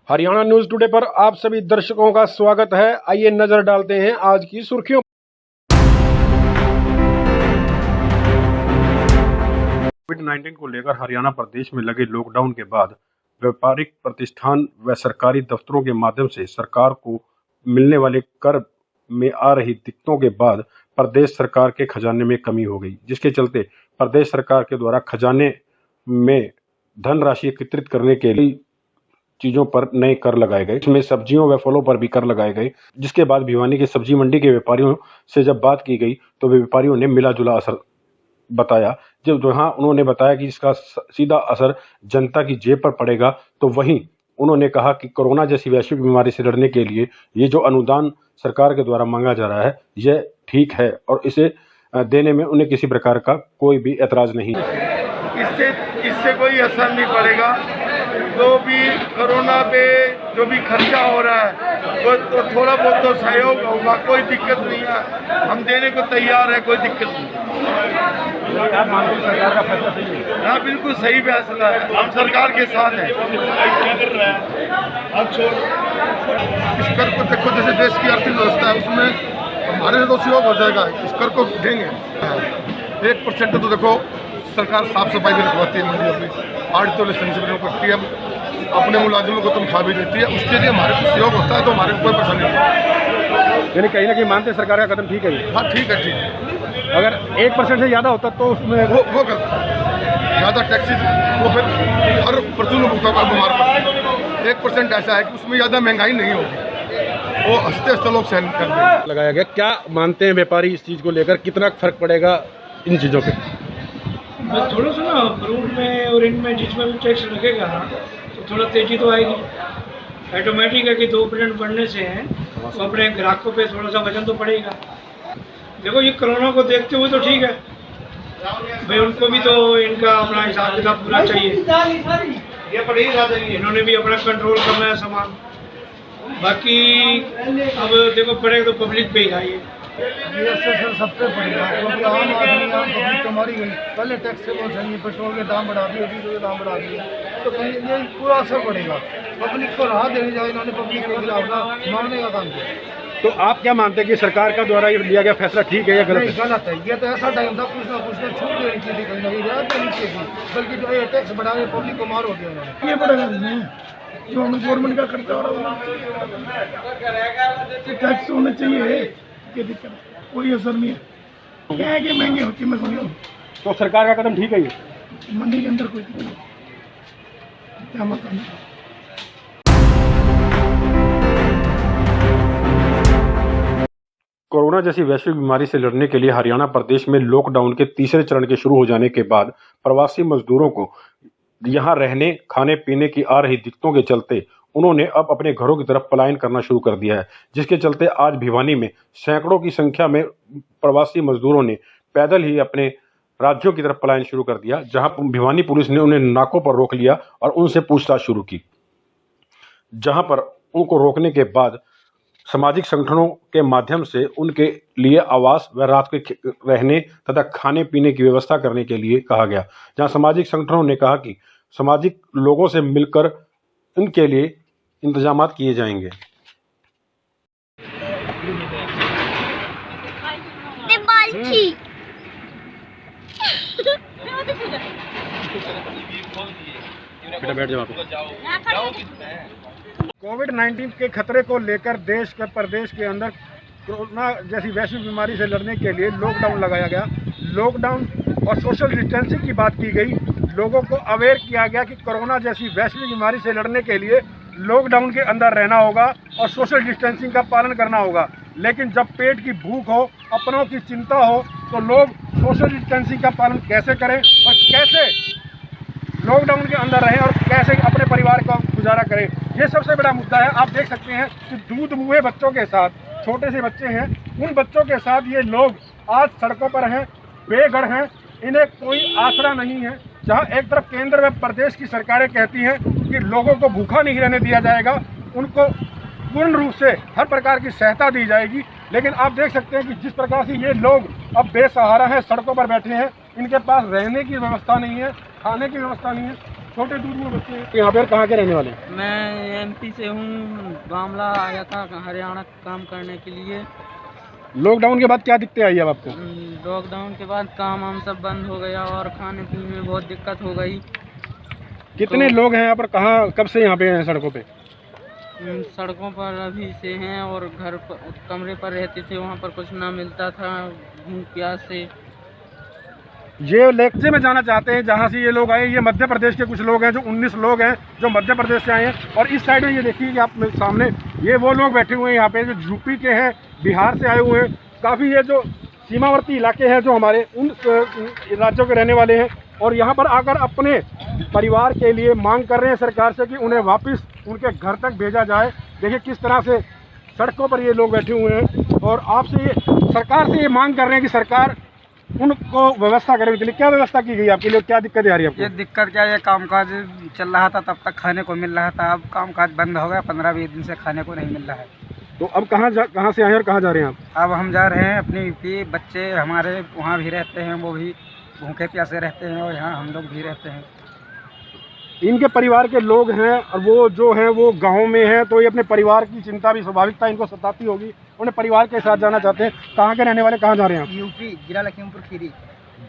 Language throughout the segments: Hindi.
हरियाणा न्यूज टुडे पर आप सभी दर्शकों का स्वागत है। आइए नजर डालते हैं आज की सुर्खियों। कोविड-19 को लेकर हरियाणा प्रदेश में लगे लॉकडाउन के बाद व्यापारिक प्रतिष्ठान व सरकारी दफ्तरों के माध्यम से सरकार को मिलने वाले कर में आ रही दिक्कतों के बाद प्रदेश सरकार के खजाने में कमी हो गई, जिसके चलते प्रदेश सरकार के द्वारा खजाने में धनराशि एकत्रित करने के लिए चीजों पर नए कर लगाए गए। इसमें सब्जियों व फलों पर भी कर लगाए गए, जिसके बाद भिवानी की सब्जी मंडी के व्यापारियों से जब बात की गई तो व्यापारियों ने मिला जुला असर बताया। जब जहां उन्होंने बताया कि इसका सीधा असर जनता की जेब पर पड़ेगा, तो वहीं उन्होंने कहा कि कोरोना जैसी वैश्विक बीमारी से लड़ने के लिए ये जो अनुदान सरकार के द्वारा मांगा जा रहा है, यह ठीक है और इसे देने में उन्हें किसी प्रकार का कोई भी ऐतराज नहीं। इससे कोई असर नहीं पड़ेगा। जो भी कोरोना पे जो भी खर्चा हो रहा है तो थोड़ा बहुत तो सहयोग होगा, कोई दिक्कत नहीं है, हम देने को तैयार है, कोई दिक्कत नहीं। हाँ, बिल्कुल सही फैसला है, हम सरकार के साथ हैं। इस कर को देखो, जैसे देश की अर्थव्यवस्था है उसमें हमारे तो सहयोग हो जाएगा, इस कर को देंगे। 1% तो देखो सरकार साफ सफाई भी रखवाती है मंडियों में, आठ तो लाइसेंस करती है, अपने मुलाजिमों को तनख्वाह भी देती है, उसके लिए हमारे को सहयोग होता है, तो हमारे को कोई परेशानी नहीं। यानी कहीं ना कहीं मानते सरकार का कदम ठीक है। हाँ ठीक है, ठीक है। अगर 1% से ज़्यादा होता तो उसमें वो गलत, ज़्यादा टैक्सेस वो फिर हर प्रचुर भुगतान का बीमार पड़ता। 1% ऐसा है कि उसमें ज़्यादा महंगाई नहीं होगी, वो हंसते हंसते लोग सहन कर देंगे। लगाया गया। क्या मानते हैं व्यापारी इस चीज़ को लेकर, कितना फर्क पड़ेगा इन चीज़ों पे? थोड़ा सा ना फ्रूट में और इनमें जिसमें भी टैक्स लगेगा तो थोड़ा तेज़ी तो आएगी। ऑटोमेटिक है कि 2% बढ़ने से है तो अपने ग्राहकों पे थोड़ा सा वजन तो पड़ेगा। देखो ये कोरोना को देखते हुए तो ठीक है भाई, उनको भी तो इनका अपना हिसाब किताब पूरा चाहिए, इन्होंने भी अपना कंट्रोल करना है सामान। बाकी अब देखो पड़ेगा तो पब्लिक पे ही आइए, सर सब पे पड़ेगा, क्योंकि आम आदमी आम पब्लिक तो मारी गई। पहले टैक्स से बहुत सही, पेट्रोल के दाम बढ़ा दिए, डीजल के दाम बढ़ा दिए, तो कहीं ये पूरा असर पड़ेगा। पब्लिक को राहत देनी चाहिए, इन्होंने पब्लिक के खिलाफ ना मारने का काम किया। तो आप क्या मानते हैं कि सरकार का द्वारा ये लिया गया फैसला ठीक है या गलत है? गलत है, ये तो ऐसा टाइम था कुछ ना कुछ तो छूट देनी चाहिए, कहीं ना कहीं राहत देनी चाहिए, बल्कि जो ये टैक्स बढ़ा के पब्लिक को मार हो गया उन्होंने। ये पड़ेगा नहीं जो हमें गवर्नमेंट का खर्चा हो रहा है, टैक्स होना चाहिए, क्या दिक्कत है? कोई असर नहीं है। क्या है कि महंगे होती है, मैं समझ रहा हूँ। तो सरकार का कदम ठीक है ये? मंडी के अंदर कोई दिक्कत नहीं, क्या मतलब नहीं। कोरोना जैसी वैश्विक बीमारी से लड़ने के लिए हरियाणा प्रदेश में लॉकडाउन के तीसरे चरण के शुरू हो जाने के बाद प्रवासी मजदूरों को यहां रहने खाने पीने की आ रही दिक्कतों के चलते उन्होंने अब अपने घरों की तरफ पलायन करना शुरू कर दिया है, जिसके चलते आज भिवानी में सैकड़ों की संख्या में प्रवासी मजदूरों ने पैदल ही अपने राज्यों की तरफ पलायन शुरू कर दिया, जहां भिवानी पुलिस ने उन्हें नाकों पर रोक लिया और उनसे पूछताछ शुरू की, जहां पर उनको रोकने के बाद सामाजिक संगठनों के माध्यम से उनके लिए आवास व रात के रहने तथा खाने पीने की व्यवस्था करने के लिए कहा गया, जहां सामाजिक संगठनों ने कहा कि सामाजिक लोगों से मिलकर इनके लिए इंतजामात किए जाएंगे। बेटा बैठ जाओ। कोविड-19 के खतरे को लेकर देश के प्रदेश के अंदर कोरोना जैसी वैश्विक बीमारी से लड़ने के लिए लॉकडाउन लगाया गया। लॉकडाउन और सोशल डिस्टेंसिंग की बात की गई, लोगों को अवेयर किया गया कि कोरोना जैसी वैश्विक बीमारी से लड़ने के लिए लॉकडाउन के अंदर रहना होगा और सोशल डिस्टेंसिंग का पालन करना होगा। लेकिन जब पेट की भूख हो, अपनों की चिंता हो, तो लोग सोशल डिस्टेंसिंग का पालन कैसे करें और कैसे लॉकडाउन के अंदर रहें और कैसे अपने परिवार का गुजारा करें, ये सबसे बड़ा मुद्दा है। आप देख सकते हैं कि दूध मुहे बच्चों के साथ, छोटे से बच्चे हैं, उन बच्चों के साथ ये लोग आज सड़कों पर हैं, बेघर हैं, इन्हें कोई आसरा नहीं है। जहां एक तरफ केंद्र व प्रदेश की सरकारें कहती हैं कि लोगों को भूखा नहीं रहने दिया जाएगा, उनको पूर्ण रूप से हर प्रकार की सहायता दी जाएगी, लेकिन आप देख सकते हैं कि जिस प्रकार से ये लोग अब बेसहारा हैं, सड़कों पर बैठे हैं, इनके पास रहने की व्यवस्था नहीं है, खाने की व्यवस्था नहीं है, छोटे दूध में बच्चे। यहाँ पर कहाँ के रहने वाले हैं? मैं एमपी से हूँ, बामला आया था हरियाणा काम करने के लिए। लॉकडाउन के बाद क्या दिक्कतें आई अब आपको? लॉकडाउन के बाद काम वाम सब बंद हो गया और खाने पीने में बहुत दिक्कत हो गई। कितने लोग हैं यहाँ पर, कहाँ कब से यहाँ पे हैं सड़कों पे? सड़कों पर अभी से हैं और घर पर कमरे पर रहते थे, वहाँ पर कुछ ना मिलता था, भूख प्यास से। ये लेक्चे में जाना चाहते हैं जहाँ से ये लोग आए। ये मध्य प्रदेश के कुछ लोग हैं, जो 19 लोग हैं जो मध्य प्रदेश से आए हैं। और इस साइड में ये देखिए कि आप सामने ये वो लोग बैठे हुए हैं यहाँ पे, जो यूपी के हैं, बिहार से आए हुए हैं। काफ़ी ये जो सीमावर्ती इलाके हैं जो हमारे, उन राज्यों के रहने वाले हैं। और यहाँ पर आकर अपने परिवार के लिए मांग कर रहे हैं सरकार से कि उन्हें वापस उनके घर तक भेजा जाए। देखिए किस तरह से सड़कों पर ये लोग बैठे हुए हैं और आपसे ये सरकार से ये मांग कर रहे हैं कि सरकार उनको व्यवस्था करे। के लिए क्या व्यवस्था की गई आपके लिए, क्या दिक्कतें आ रही है आपको? ये दिक्कत क्या है, ये कामकाज चल रहा था तब तक खाने को मिल रहा था, अब कामकाज बंद हो गया, 15-20 दिन से खाने को नहीं मिल रहा है। तो अब कहाँ से आए हैं और कहाँ जा रहे हैं आप? अब हम जा रहे हैं अपनी यूपी। बच्चे हमारे वहाँ भी रहते हैं, वो भी भूखे प्यासे रहते हैं और यहाँ हम लोग भी रहते हैं। इनके परिवार के लोग हैं और वो जो हैं वो गांव में हैं, तो ये अपने परिवार की चिंता भी स्वाभाविकता इनको सताती होगी। उन्हें परिवार के साथ जाना चाहते हैं। कहाँ के रहने वाले, कहाँ जा रहे हैं आप? यूपी, जिला लखीमपुर खीरी।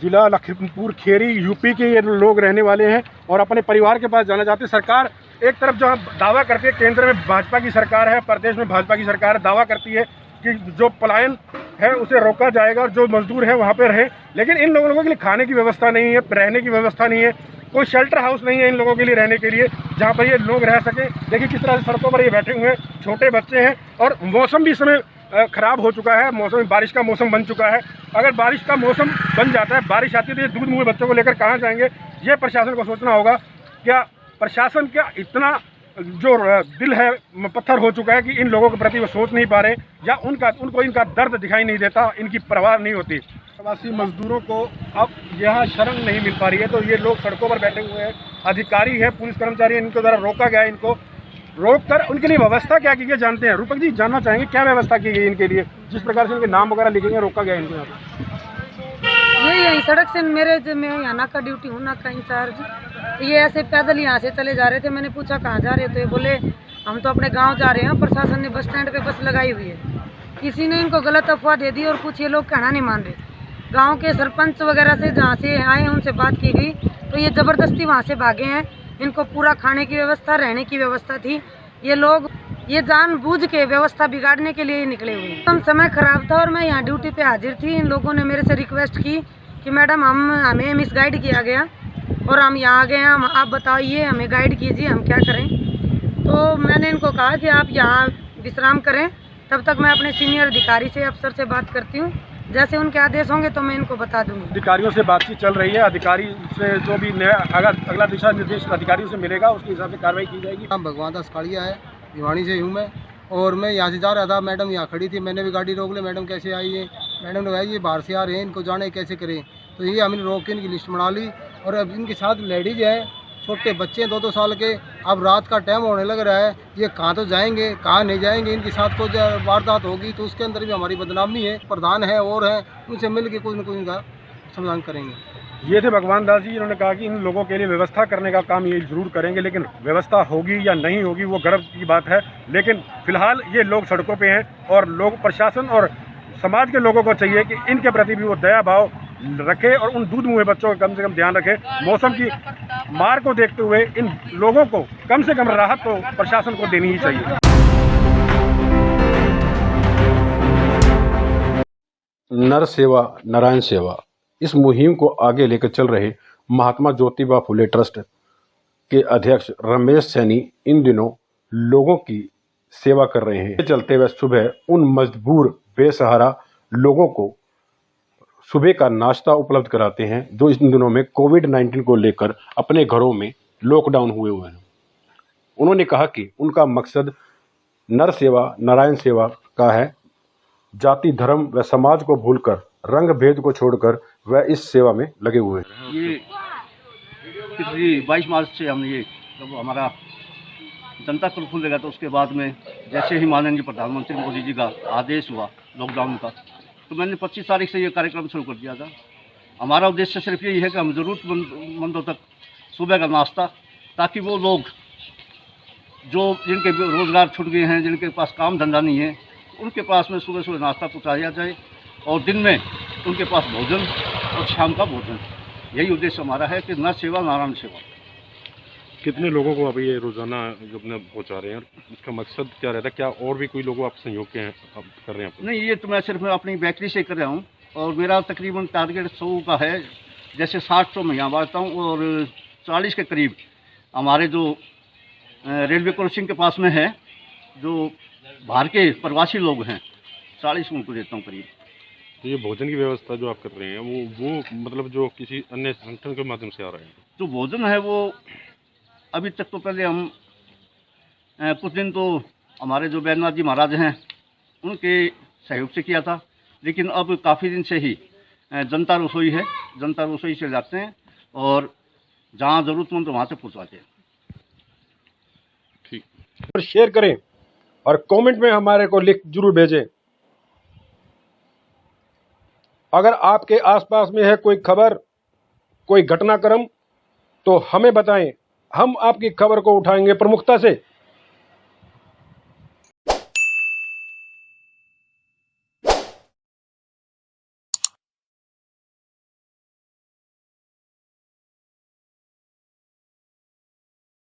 जिला लखीमपुर खीरी, यूपी के ये लोग रहने वाले हैं और अपने परिवार के पास जाना चाहते हैं। सरकार एक तरफ जो दावा करती है, केंद्र में भाजपा की सरकार है, प्रदेश में भाजपा की सरकार है, दावा करती है कि जो पलायन है उसे रोका जाएगा और जो मजदूर है वहाँ पे रहे। लेकिन इन लोगों के लिए खाने की व्यवस्था नहीं है, रहने की व्यवस्था नहीं है, कोई शेल्टर हाउस नहीं है इन लोगों के लिए रहने के लिए जहाँ पर ये लोग रह सकें। देखिए किस तरह से सड़कों पर ये बैठे हुए हैं, छोटे बच्चे हैं। और मौसम भी इस समय ख़राब हो चुका है, मौसम बारिश का मौसम बन चुका है। अगर बारिश का मौसम बन जाता है, बारिश आती है, तो ये दूध मुँह बच्चों को लेकर कहाँ जाएंगे? ये प्रशासन को सोचना होगा। क्या प्रशासन क्या इतना जो दिल है पत्थर हो चुका है कि इन लोगों के प्रति वो सोच नहीं पा रहे, या उनको इनका दर्द दिखाई नहीं देता, इनकी परवाह नहीं होती? प्रवासी मजदूरों को अब यहाँ शरण नहीं मिल पा रही है, तो ये लोग सड़कों पर बैठे हुए हैं। अधिकारी है, पुलिस कर्मचारी है, इनको द्वारा रोका गया है। इनको रोक कर उनके लिए व्यवस्था क्या की गई जानते हैं? रूपक जी जानना चाहेंगे क्या व्यवस्था की गई इनके लिए, जिस प्रकार से इनके नाम वगैरह लिखे गए, रोका गया इनको यहाँ पर? यही सड़क से मेरे जो मैं यहाँ नाका ड्यूटी हूँ, नाका इंचार्ज, ये ऐसे पैदल यहाँ से चले जा रहे थे। मैंने पूछा कहाँ जा रहे हो, तो ये बोले हम तो अपने गांव जा रहे हैं, प्रशासन ने बस स्टैंड पे बस लगाई हुई है। किसी ने इनको गलत अफवाह दे दी और कुछ ये लोग कहना नहीं मान रहे। गांव के सरपंच वगैरह से जहाँ से आए उनसे बात की गई तो ये ज़बरदस्ती वहाँ से भागे हैं। इनको पूरा खाने की व्यवस्था, रहने की व्यवस्था थी। ये लोग ये जानबूझ के व्यवस्था बिगाड़ने के लिए ही निकले हुए हैं। समय खराब था और मैं यहाँ ड्यूटी पे हाजिर थी। इन लोगों ने मेरे से रिक्वेस्ट की कि मैडम हमें मिसगाइड किया गया और हम यहाँ आ गए हैं, आप बताइए, हमें गाइड कीजिए, हम क्या करें। तो मैंने इनको कहा कि आप यहाँ विश्राम करें, तब तक मैं अपने सीनियर अधिकारी से, अफसर से बात करती हूँ। जैसे उनके आदेश होंगे तो मैं इनको बता दूँगी। अधिकारियों से बातचीत चल रही है, अधिकारी से जो भी अगला दिशा निर्देश अधिकारियों से मिलेगा उसके हिसाब से कार्रवाई की जाएगी। नाम भगवान दास काड़िया है, भिवानी से हूँ मैं। और मैं यहाँ से जा रहा था, मैडम यहाँ खड़ी थी, मैंने भी गाड़ी रोक ली। मैडम कैसे आई है? मैडम ने कहा ये बाहर से आ रहे हैं, इनको जाने कैसे करें। तो ये हमने रोक के इनकी लिस्ट बना ली। और अब इनके साथ लेडीज है, छोटे बच्चे हैं 2-2 साल के। अब रात का टाइम होने लग रहा है, ये कहाँ तो जाएंगे, कहाँ नहीं जाएंगे। इनके साथ कुछ वारदात होगी तो उसके अंदर भी हमारी बदनामी है। प्रधान है और हैं, उनसे मिल के कुछ न कुछ इनका समाधान करेंगे। ये थे भगवान दास जी, इन्होंने कहा कि इन लोगों के लिए व्यवस्था करने का काम ये जरूर करेंगे, लेकिन व्यवस्था होगी या नहीं होगी वो गर्व की बात है। लेकिन फिलहाल ये लोग सड़कों पे हैं और लोग, प्रशासन और समाज के लोगों को चाहिए कि इनके प्रति भी वो दया भाव रखे और उन दूध मुँहे बच्चों का कम से कम ध्यान रखे। मौसम की मार को देखते हुए इन लोगों को कम से कम राहत तो प्रशासन को देनी ही चाहिए। नर सेवा नारायण सेवा, इस मुहिम को आगे लेकर चल रहे महात्मा ज्योतिबा फुले ट्रस्ट के अध्यक्ष रमेश सैनी इन दिनों लोगों की सेवा कर रहे हैं। चलते हुए सुबह उन मजबूर बेसहारा लोगों को सुबह का नाश्ता उपलब्ध कराते हैं जो इन दिनों में कोविड-19 को लेकर अपने घरों में लॉकडाउन हुए हैं। उन्होंने कहा कि उनका मकसद नर सेवा नारायण सेवा का है। जाति, धर्म व समाज को भूलकर, रंग भेद को छोड़कर वह इस सेवा में लगे हुए हैं। ये पिछली 22 मार्च से हमने ये जब हमारा जनता कर्फ्यू लगा तो उसके बाद में जैसे ही माननीय प्रधानमंत्री मोदी जी का आदेश हुआ लॉकडाउन का, तो मैंने 25 तारीख से ये कार्यक्रम शुरू कर दिया था। हमारा उद्देश्य सिर्फ यही है कि हम ज़रूरतमंदों तक सुबह का नाश्ता ताकि वो लोग जो जिनके रोज़गार छूट गए हैं, जिनके पास काम धंधा नहीं है, उनके पास में सुबह सुबह नाश्ता पहुँचाया जाए और दिन में उनके पास भोजन और शाम का भोजन। यही उद्देश्य हमारा है कि नर सेवा नारायण सेवा। कितने लोगों को आप ये रोजाना अपने पहुंचा रहे हैं और इसका मकसद क्या रहता है? क्या और भी कोई लोग आप सहयोग के हैं आप कर रहे हैं आप? नहीं, ये तो मैं सिर्फ अपनी बेकरी से कर रहा हूँ और मेरा तकरीबन टारगेट 100 का है। जैसे 60 तो मैं यहाँ बांटता हूँ और 40 के करीब हमारे जो रेलवे क्रॉसिंग के पास में है, जो बाहर के प्रवासी लोग हैं, 40 उनको देता हूँ करीब। तो ये भोजन की व्यवस्था जो आप कर रहे हैं वो मतलब जो किसी अन्य संगठन के माध्यम से आ रहे हैं? जो भोजन है वो अभी तक तो पहले हम कुछ दिन तो हमारे जो बैद्यनाथ जी महाराज हैं उनके सहयोग से किया था, लेकिन अब काफ़ी दिन से ही जनता रसोई है, जनता रसोई से जाते हैं और जहाँ ज़रूरतमंद वहाँ से पहुँचाते हैं। ठीक, और शेयर करें और कमेंट में हमारे को लिख जरूर भेजें। अगर आपके आसपास में है कोई खबर, कोई घटनाक्रम, तो हमें बताएं, हम आपकी खबर को उठाएंगे प्रमुखता से